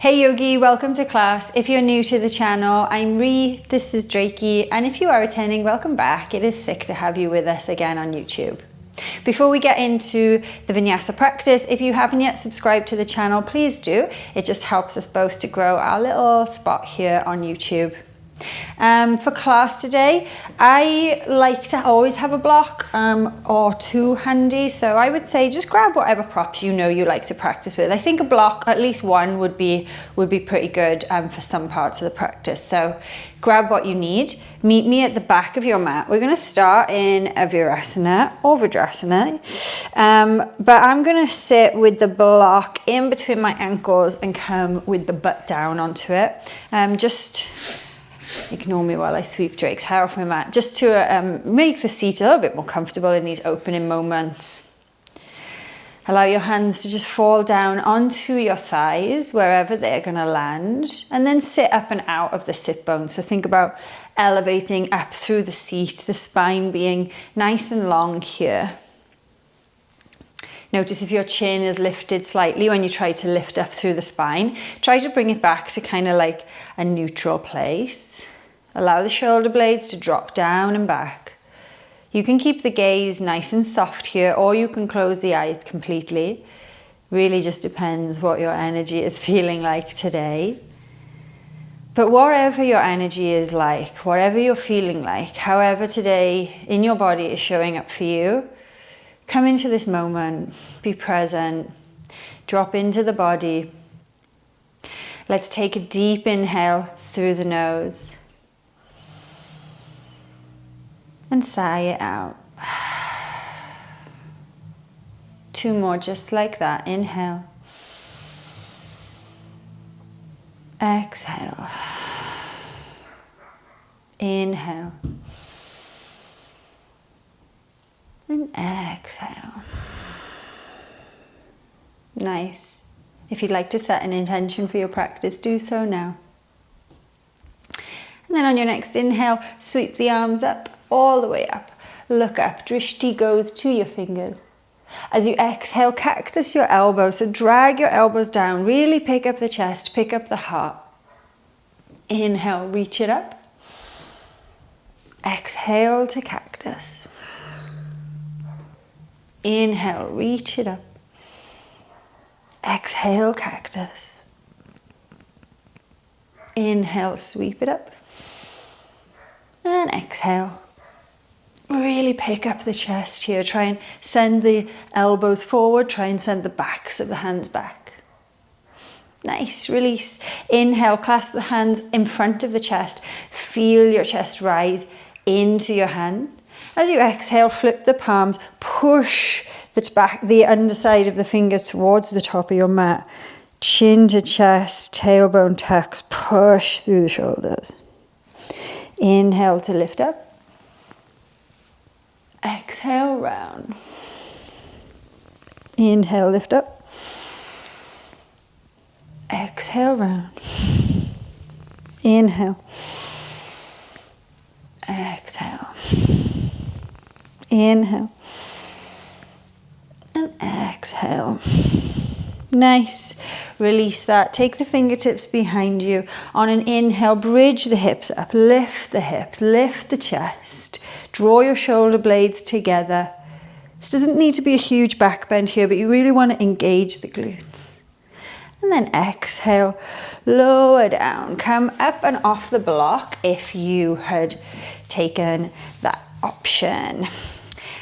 Hey Yogi, welcome to class. If you're new to the channel, I'm Rhi, this is Drakey, and if you are attending, welcome back. It is sick to have you with us again on YouTube. Before we get into the vinyasa practice, if you haven't yet subscribed to the channel, please do. It just helps us both to grow our little spot here on YouTube. For class today, I like to always have a block or two handy, so I would say just grab whatever props you know you like to practice with. I think a block, at least one, would be pretty good for some parts of the practice. So grab what you need. Meet me at the back of your mat. We're going to start in a Virasana or Vajrasana, but I'm going to sit with the block in between my ankles and come with the butt down onto it. Just ignore me while I sweep Drake's hair off my mat, just to make the seat a little bit more comfortable in these opening moments. Allow your hands to just fall down onto your thighs, wherever they're going to land, and then sit up and out of the sit bone. So think about elevating up through the seat, the spine being nice and long here. Notice if your chin is lifted slightly when you try to lift up through the spine. Try to bring it back to kind of like a neutral place. Allow the shoulder blades to drop down and back. You can keep the gaze nice and soft here, or you can close the eyes completely. Really just depends what your energy is feeling like today. But whatever your energy is like, whatever you're feeling like, however today in your body is showing up for you, come into this moment, be present, drop into the body. Let's take a deep inhale through the nose and sigh it out. Two more just like that. Inhale. Exhale. Inhale. And exhale. Nice. If you'd like to set an intention for your practice, do so now. And then on your next inhale, sweep the arms up, all the way up. Look up. Drishti goes to your fingers. As you exhale, cactus your elbows. So drag your elbows down. Really pick up the chest, pick up the heart. Inhale, reach it up. Exhale to cactus. Inhale, reach it up. Exhale, cactus. Inhale, sweep it up. And exhale. Really pick up the chest here. Try and send the elbows forward. Try and send the backs of the hands back. Nice, release. Inhale, clasp the hands in front of the chest. Feel your chest rise into your hands. As you exhale, flip the palms, push the underside of the fingers towards the top of your mat. Chin to chest, tailbone tucks, push through the shoulders. Inhale to lift up. Exhale, round. Inhale, lift up. Exhale, round. Inhale. Exhale. Inhale. And exhale. Nice. Release that. Take the fingertips behind you. On an inhale, bridge the hips up. Lift the hips. Lift the chest. Draw your shoulder blades together. This doesn't need to be a huge back bend here, but you really want to engage the glutes. And then exhale, lower down. Come up and off the block if you had taken that option.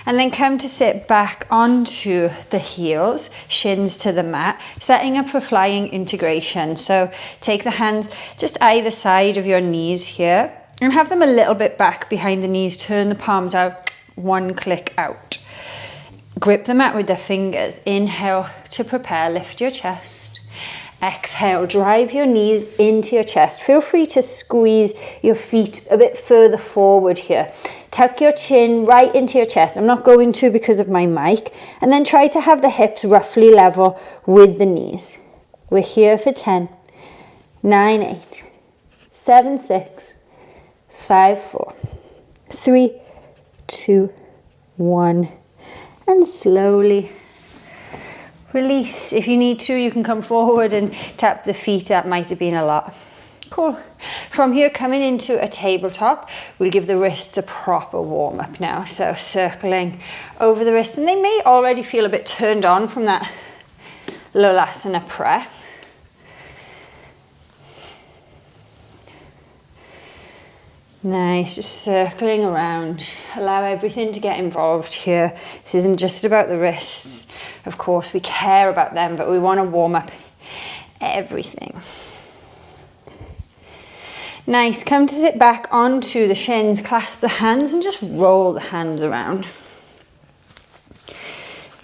And then come to sit back onto the heels, shins to the mat, setting up for flying integration. So take the hands just either side of your knees here and have them a little bit back behind the knees. Turn the palms out, one click out. Grip the mat with the fingers. Inhale to prepare, lift your chest. Exhale, drive your knees into your chest. Feel free to squeeze your feet a bit further forward here. Tuck your chin right into your chest. I'm not going to because of my mic. And then try to have the hips roughly level with the knees. We're here for 10, 9, 8, 7, 6, 5, 4, 3, 2, 1. And slowly Release. If you need to, you can come forward and tap the feet. That might have been a lot. Cool. From here, coming into a tabletop, we'll give the wrists a proper warm up now. So circling over the wrists, and they may already feel a bit turned on from that Lolasana prep. Nice, just circling around. Allow everything to get involved here. This isn't just about the wrists. Of course, we care about them, but we want to warm up everything. Nice, come to sit back onto the shins, clasp the hands and just roll the hands around.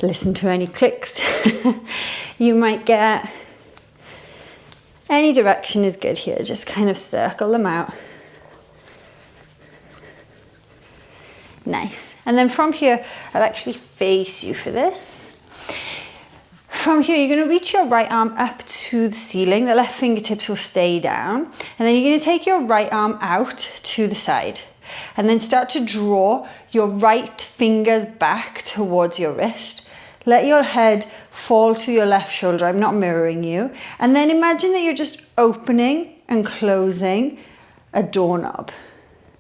Listen to any clicks you might get. Any direction is good here, just kind of circle them out. Nice. And then from here, I'll actually face you for this. From here, you're going to reach your right arm up to the ceiling. The left fingertips will stay down. And then you're going to take your right arm out to the side. And then start to draw your right fingers back towards your wrist. Let your head fall to your left shoulder. I'm not mirroring you. And then imagine that you're just opening and closing a doorknob.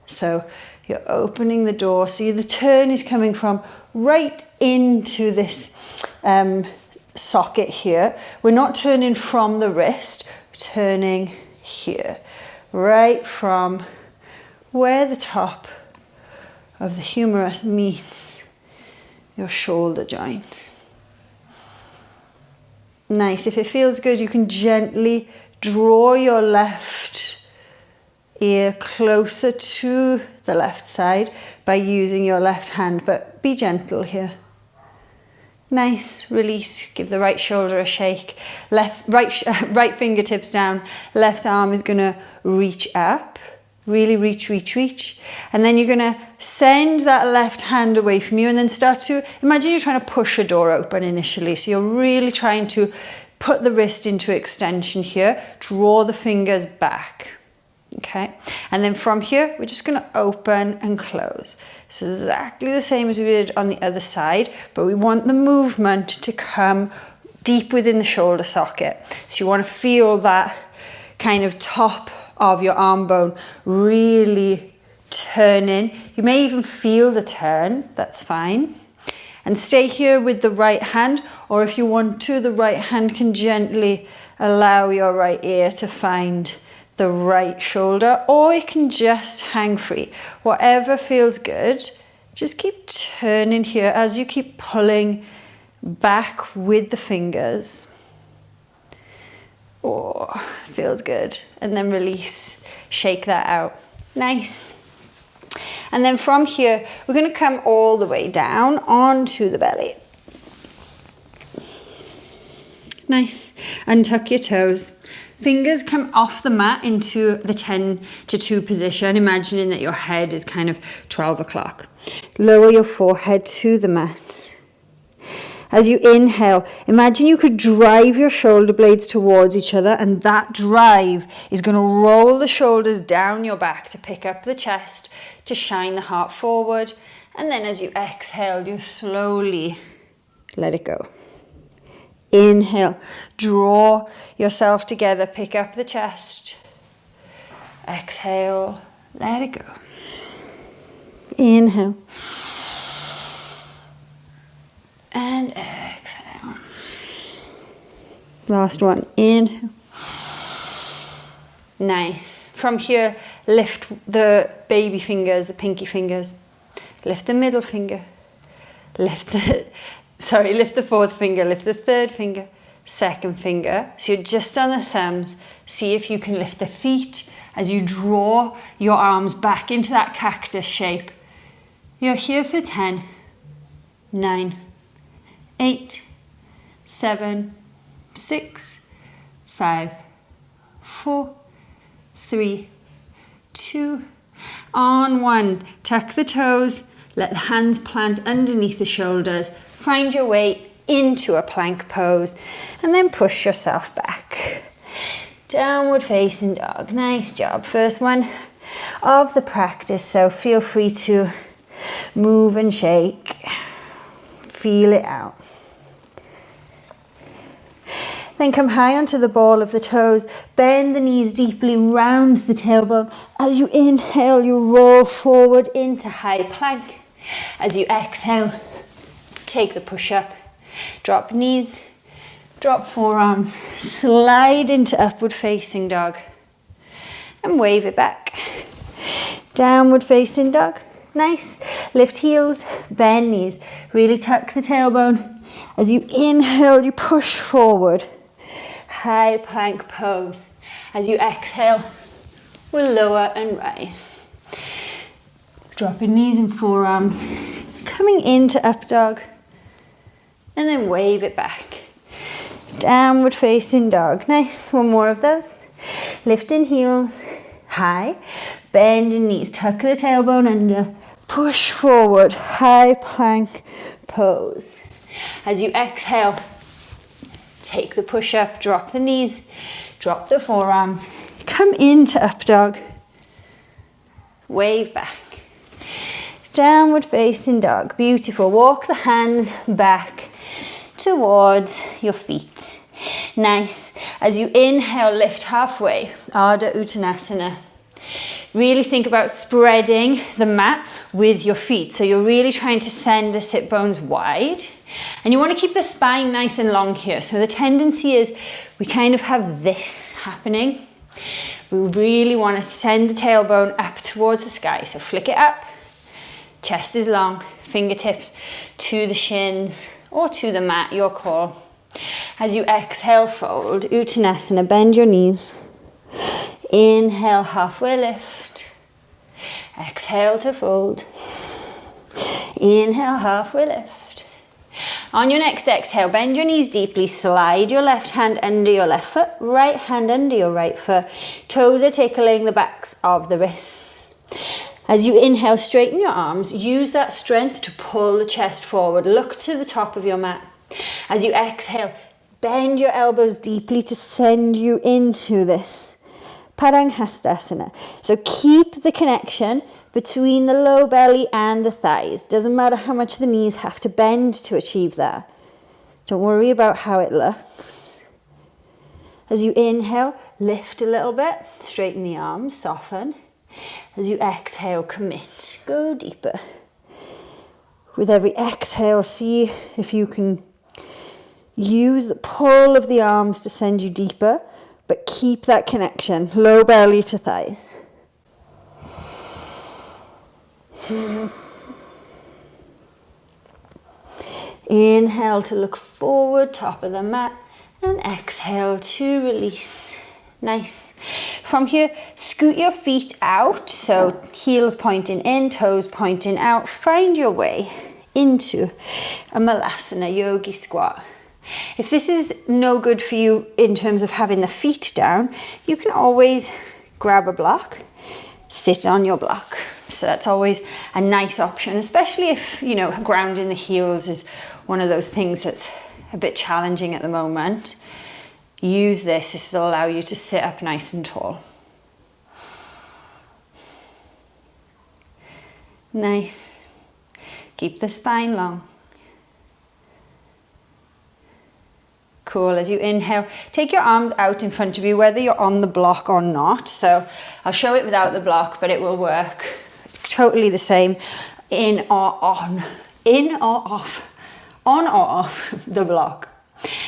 So you're opening the door. So the turn is coming from right into this socket here. We're not turning from the wrist, we're turning here. Right from where the top of the humerus meets your shoulder joint. Nice. If it feels good, you can gently draw your left ear closer to the left side by using your left hand, but be gentle here. Nice, release, give the right shoulder a shake, right fingertips down, left arm is gonna reach up, really reach, and then you're gonna send that left hand away from you and then start to, imagine you're trying to push a door open initially, so you're really trying to put the wrist into extension here, draw the fingers back. Okay, and then from here, we're just going to open and close. So exactly the same as we did on the other side, but we want the movement to come deep within the shoulder socket. So you want to feel that kind of top of your arm bone really turning. You may even feel the turn, that's fine. And stay here with the right hand, or if you want to, the right hand can gently allow your right ear to find the right shoulder, or it can just hang free. Whatever feels good, just keep turning here as you keep pulling back with the fingers. Oh, feels good. And then release, shake that out. Nice. And then from here, we're going to come all the way down onto the belly. Nice. Untuck your toes. Fingers come off the mat into the 10 to 2 position, imagining that your head is kind of 12 o'clock. Lower your forehead to the mat. As you inhale, imagine you could drive your shoulder blades towards each other, and that drive is going to roll the shoulders down your back to pick up the chest, to shine the heart forward. And then as you exhale, you slowly let it go. Inhale, draw yourself together, pick up the chest. Exhale, let it go. Inhale. And exhale. Last one, inhale. Nice. From here, lift the baby fingers, the pinky fingers. Lift the middle finger. Lift the fourth finger, lift the third finger, second finger. So you're just on the thumbs. See if you can lift the feet as you draw your arms back into that cactus shape. You're here for 10, 9, 8, 7, 6, 5, 4, 3, 2, on 1. Tuck the toes, let the hands plant underneath the shoulders. Find your way into a plank pose and then push yourself back. Downward facing dog. Nice job. First one of the practice, so feel free to move and shake. Feel it out. Then come high onto the ball of the toes. Bend the knees deeply round the tailbone. As you inhale, you roll forward into high plank. As you exhale, take the push-up. Drop knees, drop forearms, slide into upward facing dog. And wave it back. Downward facing dog. Nice. Lift heels, bend knees. Really tuck the tailbone. As you inhale, you push forward. High plank pose. As you exhale, we'll lower and rise. Dropping knees and forearms. Coming into up dog. And then wave it back. Downward facing dog. Nice. One more of those. Lifting heels. High. Bend your knees. Tuck the tailbone under. Push forward. High plank pose. As you exhale, take the push up. Drop the knees. Drop the forearms. Come into up dog. Wave back. Downward facing dog. Beautiful. Walk the hands back towards your feet. Nice. As you inhale, lift halfway. Ardha Uttanasana. Really think about spreading the mat with your feet. So you're really trying to send the sit bones wide. And you want to keep the spine nice and long here. So the tendency is we kind of have this happening. We really want to send the tailbone up towards the sky. So flick it up. Chest is long. Fingertips to the shins or to the mat, your call. As you exhale, fold. Uttanasana, bend your knees. Inhale, halfway lift. Exhale to fold. Inhale, halfway lift. On your next exhale, bend your knees deeply. Slide your left hand under your left foot. Right hand under your right foot. Toes are tickling the backs of the wrists. As you inhale, straighten your arms. Use that strength to pull the chest forward. Look to the top of your mat. As you exhale, bend your elbows deeply to send you into this Padangusthasana. So keep the connection between the low belly and the thighs. Doesn't matter how much the knees have to bend to achieve that. Don't worry about how it looks. As you inhale, lift a little bit. Straighten the arms, soften. As you exhale, commit. Go deeper. With every exhale, see if you can use the pull of the arms to send you deeper, but keep that connection, low belly to thighs. Inhale to look forward, top of the mat, and exhale to release. Nice. From here, scoot your feet out, so heels pointing in, toes pointing out. Find your way into a Malasana yogi squat. If this is no good for you in terms of having the feet down, you can always grab a block, sit on your block. So that's always a nice option, especially if, you know, grounding the heels is one of those things that's a bit challenging at the moment. Use this. This will allow you to sit up nice and tall. Nice. Keep the spine long. Cool. As you inhale, take your arms out in front of you, whether you're on the block or not. So I'll show it without the block, but it will work totally the same in or on, in or off, on or off the block.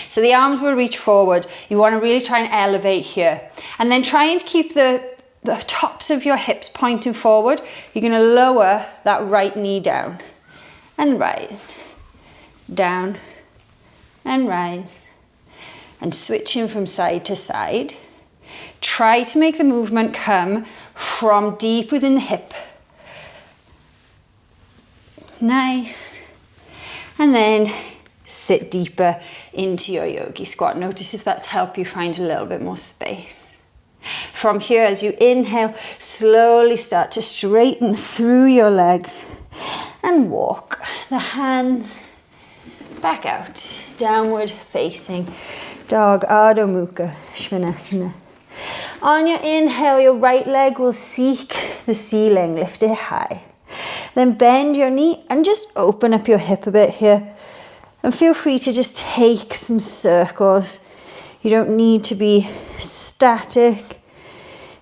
So the arms will reach forward. You want to really try and elevate here. And then try and keep the tops of your hips pointing forward. You're going to lower that right knee down and rise. Down and rise. And switching from side to side. Try to make the movement come from deep within the hip. Nice. And then sit deeper into your yogi squat. Notice if that's helped you find a little bit more space. From here, as you inhale, slowly start to straighten through your legs and walk the hands back out. Downward facing dog, Ardha Mukha Svanasana. On your inhale, your right leg will seek the ceiling. Lift it high. Then bend your knee and just open up your hip a bit here. And feel free to just take some circles. You don't need to be static.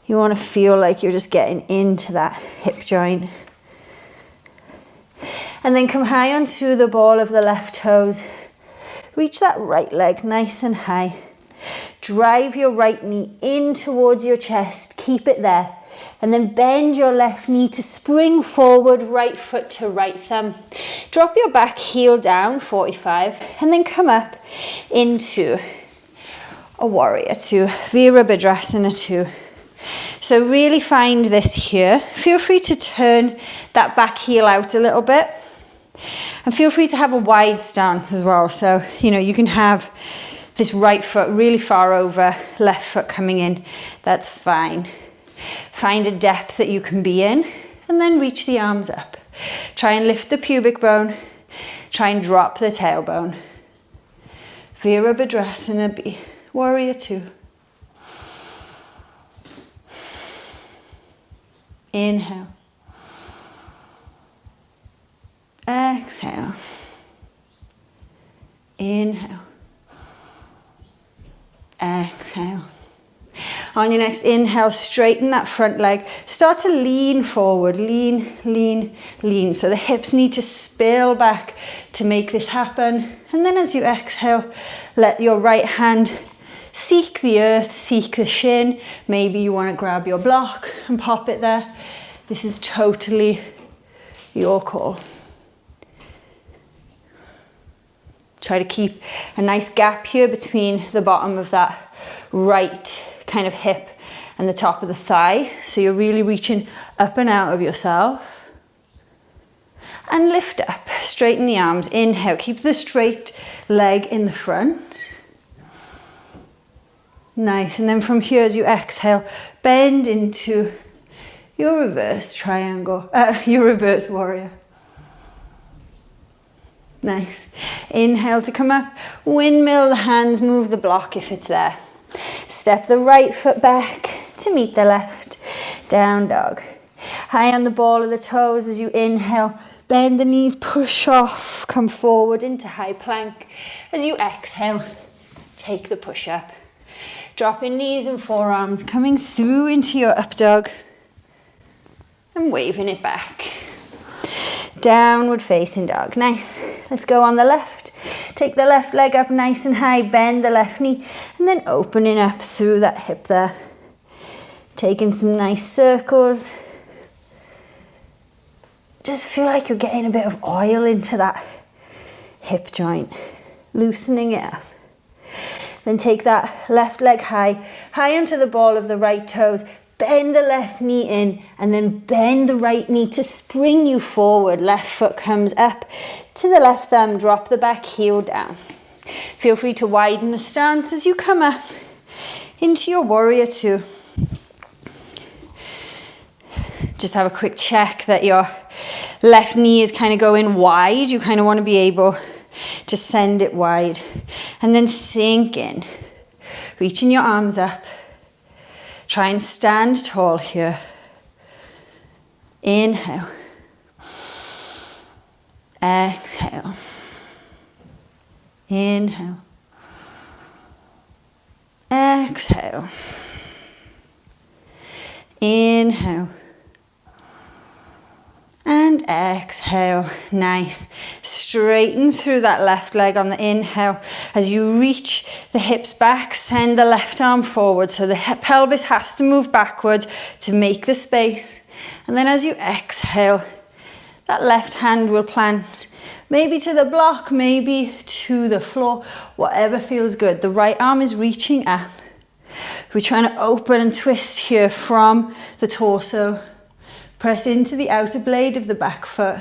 You want to feel like you're just getting into that hip joint. And then come high onto the ball of the left toes. Reach that right leg nice and high. Drive your right knee in towards your chest. Keep it there. And then bend your left knee to spring forward, right foot to right thumb. Drop your back heel down, 45, and then come up into a warrior two, Virabhadrasana 2. So really find this here. Feel free to turn that back heel out a little bit. And feel free to have a wide stance as well. So, you can have this right foot really far over, left foot coming in. That's fine. Find a depth that you can be in, and then reach the arms up. Try and lift the pubic bone. Try and drop the tailbone. Virabhadrasana B, warrior two. Inhale. Exhale. Inhale. Exhale. On your next inhale, straighten that front leg. Start to lean forward. Lean, lean, lean. So the hips need to spill back to make this happen. And then as you exhale, let your right hand seek the earth, seek the shin. Maybe you want to grab your block and pop it there. This is totally your call. Try to keep a nice gap here between the bottom of that right kind of hip and the top of the thigh. So you're really reaching up and out of yourself. And lift up, straighten the arms. Inhale, keep the straight leg in the front. Nice, and then from here as you exhale, bend into your reverse triangle, your reverse warrior. Nice. Inhale to come up, windmill the hands, move the block if it's there. Step the right foot back to meet the left, down dog. High on the ball of the toes as you inhale, bend the knees, push off, come forward into high plank. As you exhale, take the push up. Dropping knees and forearms, coming through into your up dog and waving it back. Downward facing dog. Nice. Let's go on the left. Take the left leg up nice and high, bend the left knee, and then opening up through that hip there. Taking some nice circles. Just feel like you're getting a bit of oil into that hip joint, loosening it up. Then take that left leg high, high onto the ball of the right toes. Bend the left knee in and then bend the right knee to spring you forward. Left foot comes up to the left thumb, drop the back heel down. Feel free to widen the stance as you come up into your warrior two. Just have a quick check that your left knee is kind of going wide. You kind of want to be able to send it wide and then sink in. Reaching your arms up. Try and stand tall here. Inhale. Exhale. Inhale. Exhale. Inhale. And exhale. Nice. Straighten through that left leg on the inhale. As you reach the hips back, send the left arm forward. So the pelvis has to move backwards to make the space. And then as you exhale, that left hand will plant. Maybe to the block, maybe to the floor, whatever feels good. The right arm is reaching up. We're trying to open and twist here from the torso. Press into the outer blade of the back foot.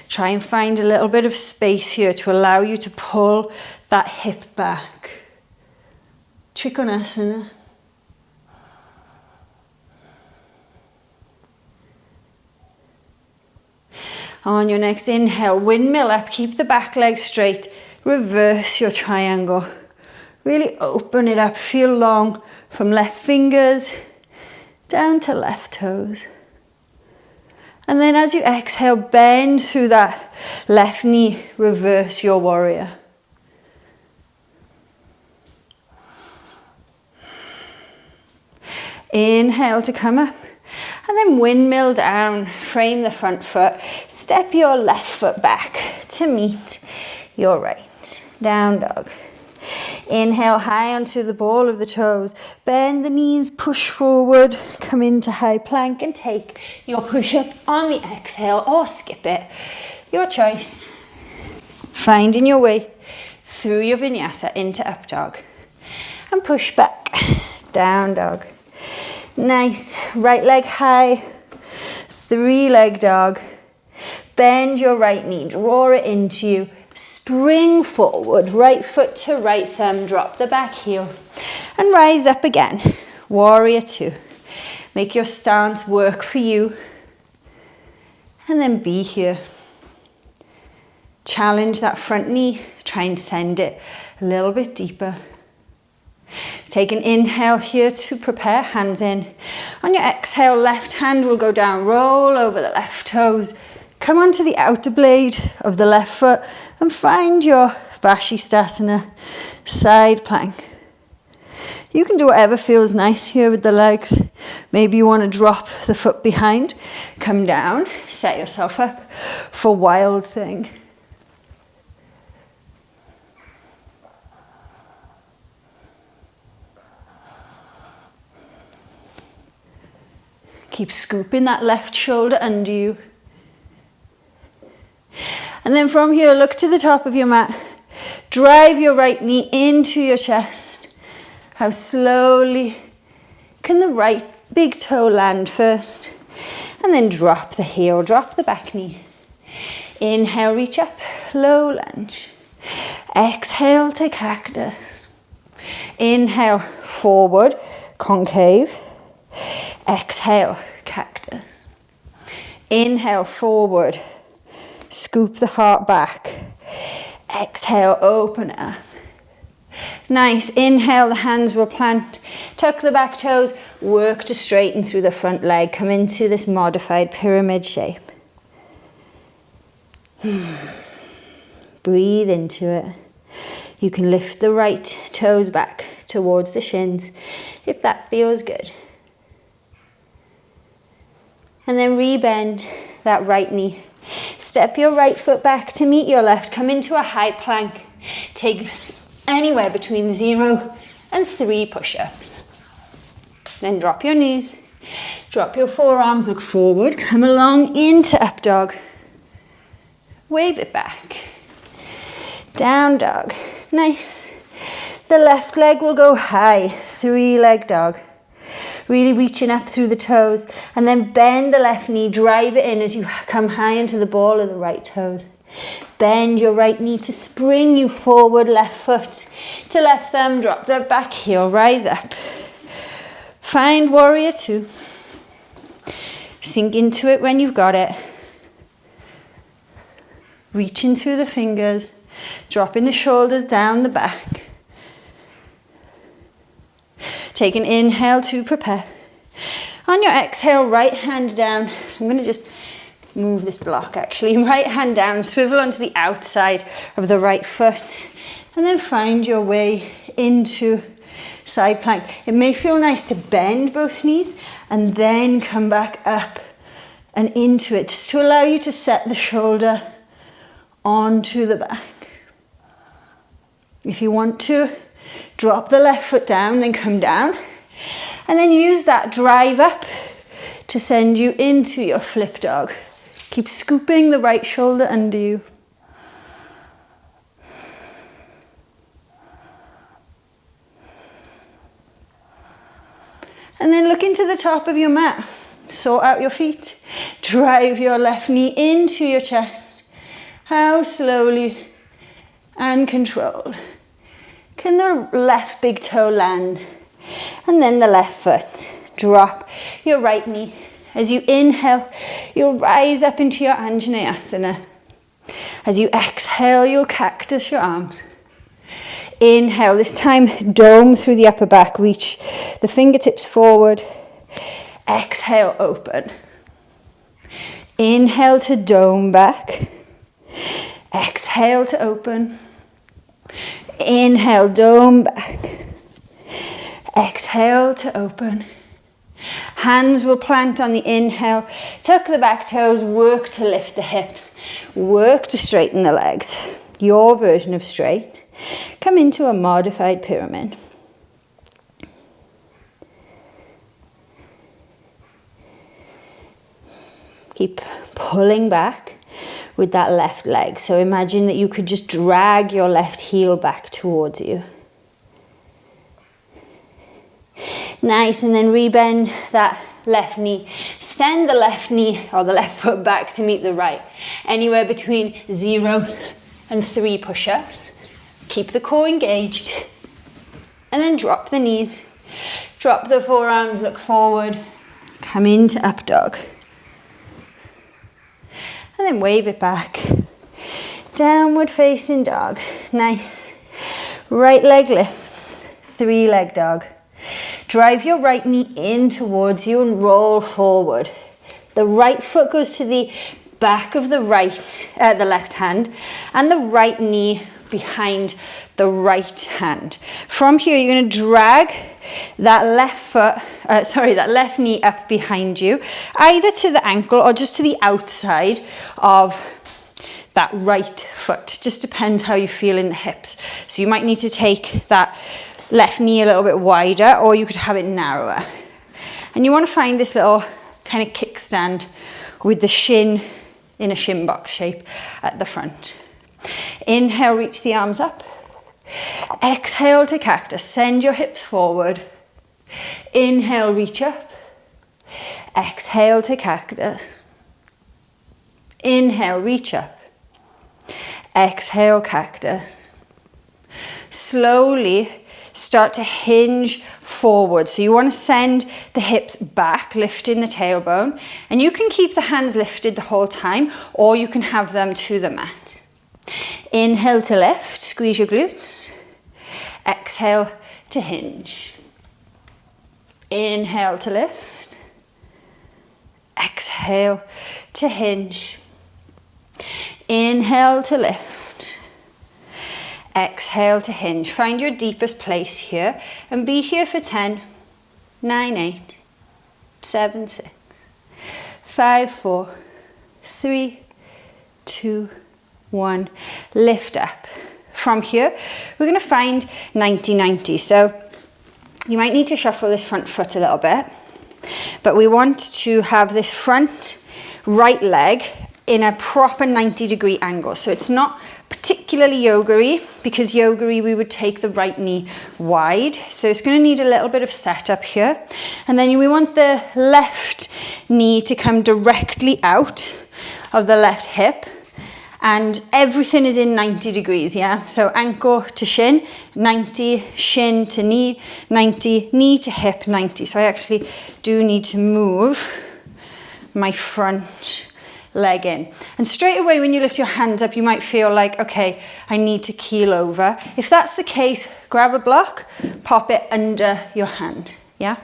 Try and find a little bit of space here to allow you to pull that hip back. Trikonasana. On your next inhale, windmill up, keep the back leg straight. Reverse your triangle. Really open it up, feel long from left fingers down to left toes. And then as you exhale, bend through that left knee, reverse your warrior. Inhale to come up. And then windmill down, frame the front foot. Step your left foot back to meet your right. Down dog. Inhale high onto the ball of the toes. Bend the knees, push forward, come into high plank and take your push-up on the exhale or skip it. Your choice. Finding your way through your vinyasa into up dog. And push back, down dog. Nice, right leg high, 3-leg dog. Bend your right knee, draw it into you. Spring forward, right foot to right thumb, drop the back heel. And rise up again, warrior 2. Make your stance work for you. And then be here. Challenge that front knee, try and send it a little bit deeper. Take an inhale here to prepare, hands in. On your exhale, left hand will go down, roll over the left toes. Come onto the outer blade of the left foot and find your Vashisthasana side plank. You can do whatever feels nice here with the legs. Maybe you want to drop the foot behind, come down, set yourself up for wild thing. Keep scooping that left shoulder under you. And then from here, look to the top of your mat. Drive your right knee into your chest. How slowly can the right big toe land first? And then drop the heel, drop the back knee. Inhale, reach up, low lunge. Exhale to cactus. Inhale, forward, concave. Exhale, cactus. Inhale, forward. Scoop the heart back. Exhale, open up. Nice. Inhale, the hands will plant. Tuck the back toes. Work to straighten through the front leg. Come into this modified pyramid shape. Breathe into it. You can lift the right toes back towards the shins if that feels good. And then rebend that right knee. Step your right foot back to meet your left. Come into a high plank. Take anywhere between 0 and 3 push-ups. Then drop your knees. Drop your forearms, look forward. Come along into up dog. Wave it back. Down dog. Nice. The left leg will go high. 3-leg dog. Really reaching up through the toes, and then bend the left knee, drive it in as you come high into the ball of the right toes. Bend your right knee to spring you forward, left foot to left thumb, drop the back heel, rise up. Find warrior 2. Sink into it when you've got it. Reaching through the fingers, dropping the shoulders down the back. Take an inhale to prepare. On your exhale, right hand down. I'm going to just move this block actually. Right hand down, swivel onto the outside of the right foot. And then find your way into side plank. It may feel nice to bend both knees and then come back up and into it, just to allow you to set the shoulder onto the back. If you want to, drop the left foot down, then come down. And then use that drive up to send you into your flip dog. Keep scooping the right shoulder under you. And then look into the top of your mat. Sort out your feet. Drive your left knee into your chest. How slowly and controlled can the left big toe land? And then the left foot. Drop your right knee. As you inhale, you'll rise up into your Anjaneyasana. As you exhale, you'll cactus your arms. Inhale, this time dome through the upper back. Reach the fingertips forward. Exhale, open. Inhale to dome back. Exhale to open. Inhale, dome back. Exhale to open. Hands will plant on the inhale. Tuck the back toes, work to lift the hips. Work to straighten the legs. Your version of straight. Come into a modified pyramid. Keep pulling back with that left leg. So imagine that you could just drag your left heel back towards you. Nice, and then rebend that left knee. Extend the left knee or the left foot back to meet the right. Anywhere between 0 and 3 push-ups. Keep the core engaged. And then drop the knees. Drop the forearms, look forward. Come into up dog. And then wave it back. Downward facing dog. Nice. Right leg lifts. 3-leg dog. Drive your right knee in towards you and roll forward. The right foot goes to the back of the left hand, and the right knee behind the right hand. From here, you're going to drag that that left knee up behind you, either to the ankle or just to the outside of that right foot. Just depends how you feel in the hips. So you might need to take that left knee a little bit wider, or you could have it narrower. And you want to find this little kind of kickstand with the shin in a shin box shape at the front. Inhale, reach the arms up. Exhale to cactus. Send your hips forward. Inhale, reach up. Exhale to cactus. Inhale, reach up. Exhale, cactus. Slowly start to hinge forward. So you want to send the hips back, lifting the tailbone. And you can keep the hands lifted the whole time, or you can have them to the mat. Inhale to lift, squeeze your glutes. Exhale to hinge. Inhale to lift. Exhale to hinge. Inhale to lift. Exhale to hinge. Find your deepest place here and be here for 10, 9, 8, 7, 6, 5, 4, 3, 2, 1. Lift up. From here, we're going to find 90-90. So you might need to shuffle this front foot a little bit, but we want to have this front right leg in a proper 90-degree angle. So it's not particularly yoga-y, because yoga-y we would take the right knee wide. So it's going to need a little bit of setup here. And then we want the left knee to come directly out of the left hip. And everything is in 90 degrees, yeah? So ankle to shin, 90, shin to knee, 90, knee to hip, 90. So I actually do need to move my front leg in. And straight away when you lift your hands up, you might feel like, okay, I need to keel over. If that's the case, grab a block, pop it under your hand, yeah?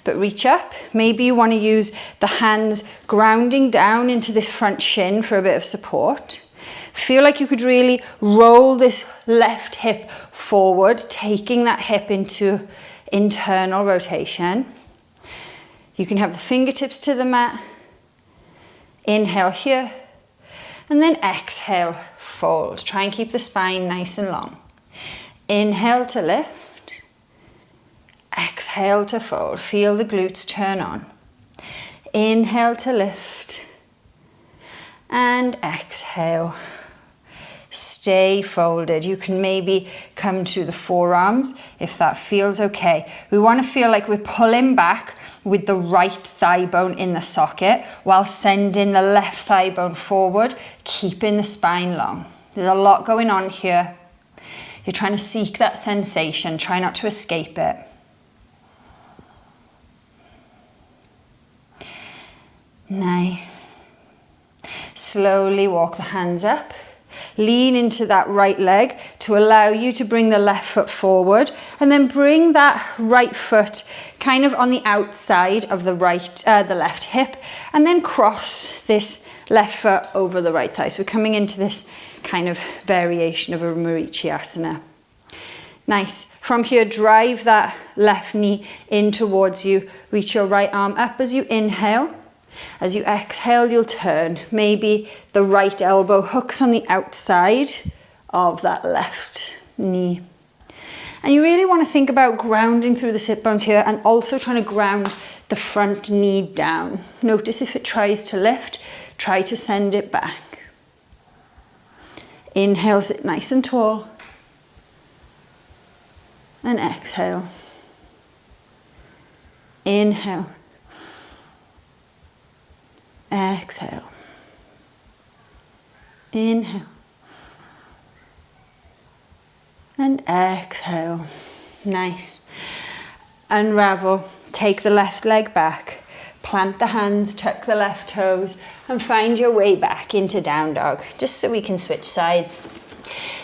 But reach up. Maybe you want to use the hands grounding down into this front shin for a bit of support. Feel like you could really roll this left hip forward, taking that hip into internal rotation. You can have the fingertips to the mat. Inhale here, and then exhale, fold. Try and keep the spine nice and long. Inhale to lift. Exhale to fold. Feel the glutes turn on. Inhale to lift. And exhale. Stay folded. You can maybe come to the forearms if that feels okay. We want to feel like we're pulling back with the right thigh bone in the socket while sending the left thigh bone forward, keeping the spine long. There's a lot going on here. You're trying to seek that sensation. Try not to escape it. Nice. Slowly walk the hands up. Lean into that right leg to allow you to bring the left foot forward, and then bring that right foot kind of on the outside of the left hip, and then cross this left foot over the right thigh. So we're coming into this kind of variation of a Marichiasana. Nice. From here, drive that left knee in towards you. Reach your right arm up as you inhale. As you exhale, you'll turn. Maybe the right elbow hooks on the outside of that left knee. And you really want to think about grounding through the sit bones here and also trying to ground the front knee down. Notice if it tries to lift, try to send it back. Inhale, sit nice and tall. And exhale. Inhale. Exhale. Inhale. And exhale. Nice. Unravel. Take the left leg back. Plant the hands, tuck the left toes, and find your way back into down dog, just so we can switch sides.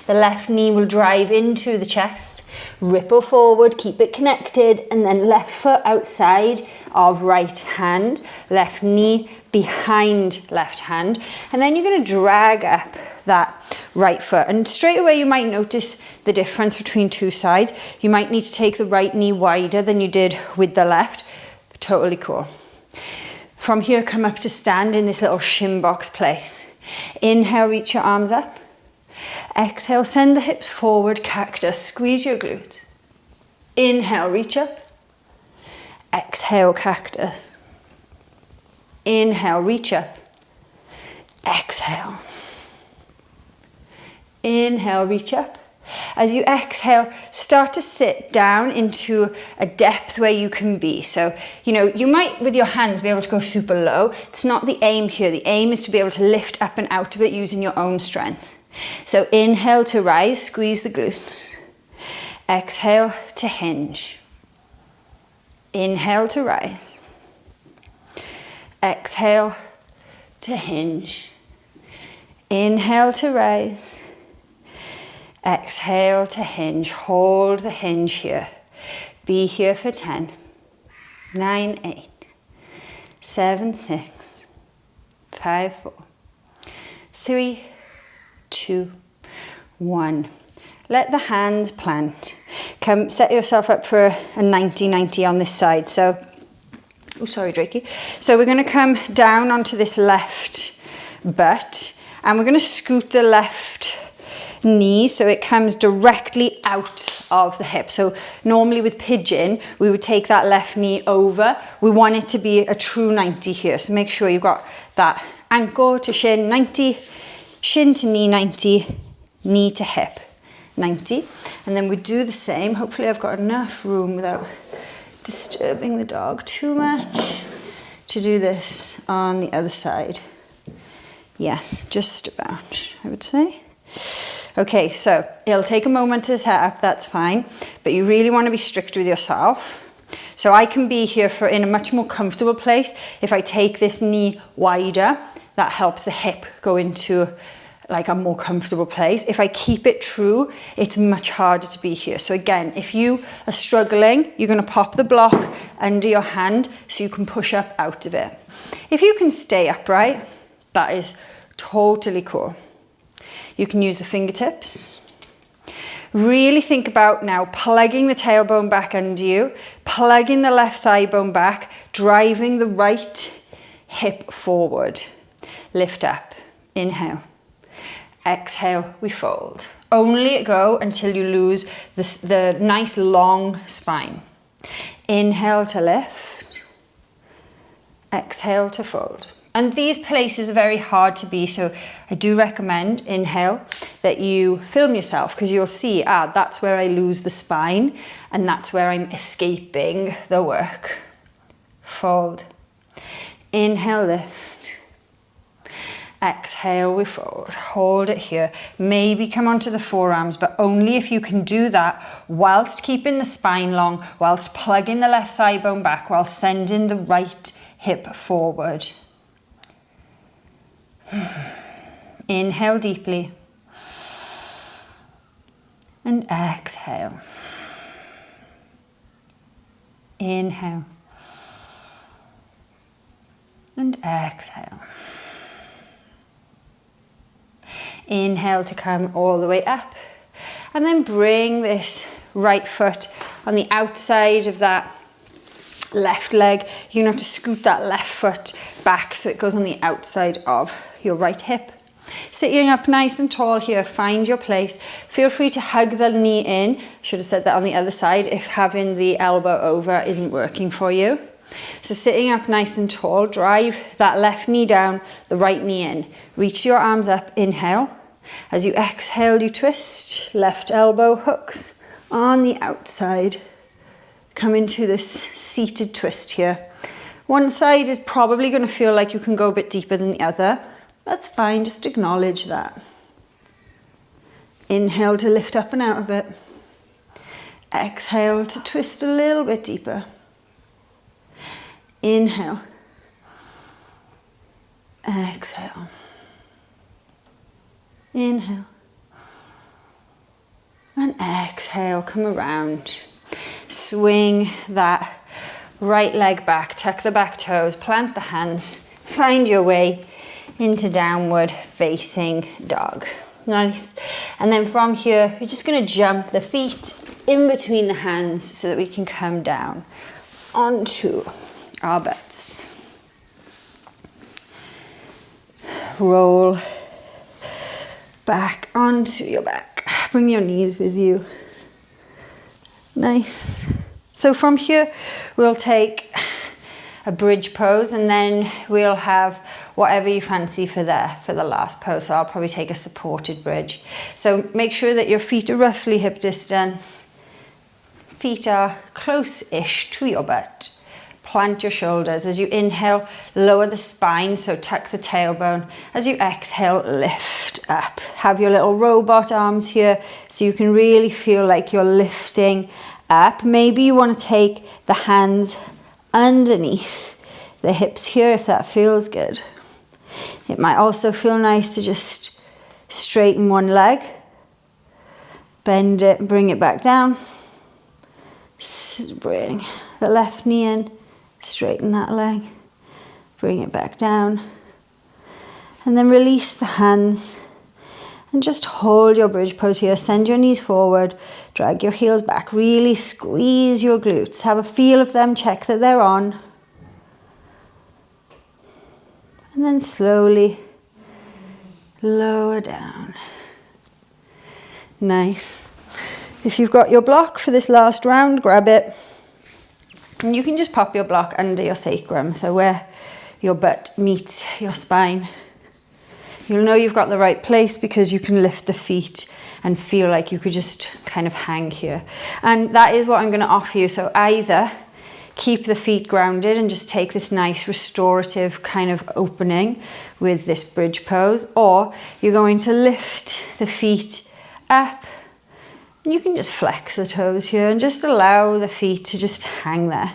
The left knee will drive into the chest, ripple forward, keep it connected, and then left foot outside of right hand, left knee behind left hand, and then you're going to drag up that right foot. And straight away you might notice the difference between two sides. You might need to take the right knee wider than you did with the left. Totally cool. From here, come up to stand in this little shin box place. Inhale, reach your arms up. Exhale, send the hips forward, cactus, squeeze your glutes. Inhale, reach up. Exhale, cactus. Inhale, reach up. Exhale. Inhale, reach up. As you exhale, start to sit down into a depth where you can be. So, you might with your hands be able to go super low. It's not the aim here. The aim is to be able to lift up and out of it using your own strength. So inhale to rise, squeeze the glutes. Exhale to hinge. Inhale to rise. Exhale to hinge. Inhale to rise. Exhale to hinge. Hold the hinge here. Be here for 10, 9, 8, 7, 6, 5, 4, 3, 2, 1. Let the hands plant. Come set yourself up for a 90-90 on this side. So, oh, sorry, Drakey. So we're going to come down onto this left butt and we're going to scoot the left knee so it comes directly out of the hip. So normally with pigeon, we would take that left knee over. We want it to be a true 90 here. So make sure you've got that ankle to shin 90, shin to knee 90, knee to hip 90. And then we do the same. Hopefully I've got enough room without disturbing the dog too much to do this on the other side. Yes, just about, I would say. Okay, so it'll take a moment to set up, that's fine, but you really want to be strict with yourself. So I can be here in a much more comfortable place. If I take this knee wider, that helps the hip go into like a more comfortable place. If I keep it true, it's much harder to be here. So again, if you are struggling, you're going to pop the block under your hand so you can push up out of it. If you can stay upright, that is totally cool. You can use the fingertips. Really think about now plugging the tailbone back under you, plugging the left thigh bone back, driving the right hip forward. Lift up, inhale. Exhale, we fold. Only go until you lose the nice long spine. Inhale to lift. Exhale to fold. And these places are very hard to be, so I do recommend, inhale, that you film yourself because you'll see, that's where I lose the spine and that's where I'm escaping the work. Fold. Inhale, lift. Exhale, we fold. Hold it here. Maybe come onto the forearms, but only if you can do that whilst keeping the spine long, whilst plugging the left thigh bone back, while sending the right hip forward. Inhale deeply and exhale. Inhale and exhale. Inhale to come all the way up and then bring this right foot on the outside of that left leg. You're gonna have to scoot that left foot back so it goes on the outside of your right hip. Sitting up nice and tall here, find your place. Feel free to hug the knee in. Should have said that on the other side if having the elbow over isn't working for you. So sitting up nice and tall, drive that left knee down, the right knee in. Reach your arms up, inhale. As you exhale, you twist, left elbow hooks on the outside. Come into this seated twist here. One side is probably going to feel like you can go a bit deeper than the other. That's fine, just acknowledge that. Inhale to lift up and out of it. Exhale to twist a little bit deeper. Inhale. Exhale. Inhale. And exhale, come around. Swing that right leg back, tuck the back toes, plant the hands, find your way into downward facing dog. Nice. And then from here, you're just going to jump the feet in between the hands so that we can come down onto our butts. Roll back onto your back. Bring your knees with you. Nice. So from here, we'll take a bridge pose, and then we'll have whatever you fancy for the last pose. So I'll probably take a supported bridge. So make sure that your feet are roughly hip distance. Feet are close-ish to your butt. Plant your shoulders. As you inhale, lower the spine, so tuck the tailbone. As you exhale, lift up. Have your little robot arms here so you can really feel like you're lifting up. Maybe you want to take the hands underneath the hips here if that feels good. It might also feel nice to just straighten one leg, bend it, bring it back down, bring the left knee in, straighten that leg, bring it back down, and then release the hands and just hold your bridge pose here. Send your knees forward, drag your heels back, really squeeze your glutes. Have a feel of them, check that they're on. And then slowly lower down. Nice. If you've got your block for this last round, grab it. And you can just pop your block under your sacrum, so where your butt meets your spine. You'll know you've got the right place because you can lift the feet and feel like you could just kind of hang here. And that is what I'm going to offer you. So either keep the feet grounded and just take this nice restorative kind of opening with this bridge pose, or you're going to lift the feet up. And you can just flex the toes here and just allow the feet to just hang there.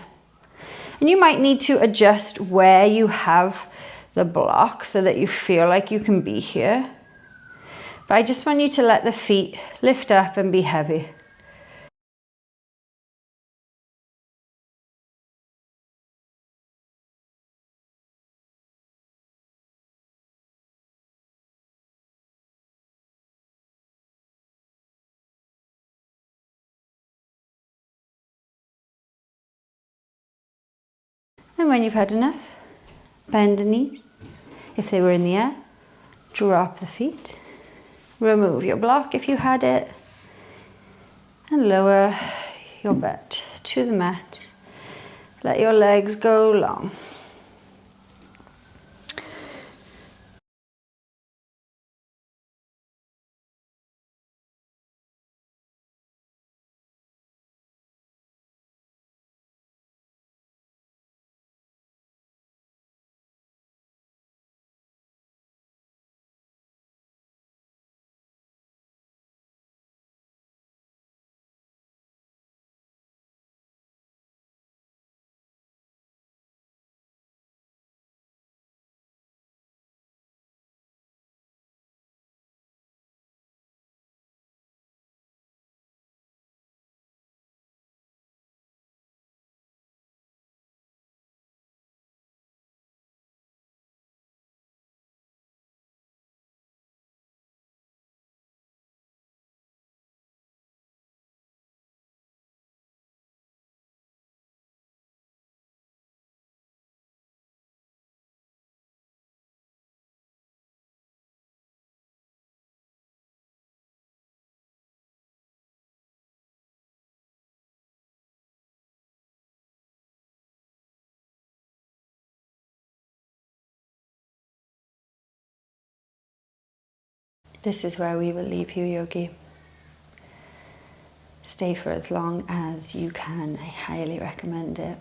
And you might need to adjust where you have the block so that you feel like you can be here. But I just want you to let the feet lift up and be heavy. And when you've had enough, bend the knees. If they were in the air, drop the feet. Remove your block if you had it. And lower your butt to the mat. Let your legs go long. this is where we will leave you, yogi. Stay for as long as you can. I highly recommend it.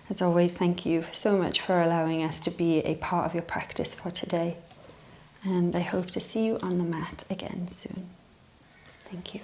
As always, thank you so much for allowing us to be a part of your practice for today. And I hope to see you on the mat again soon. Thank you.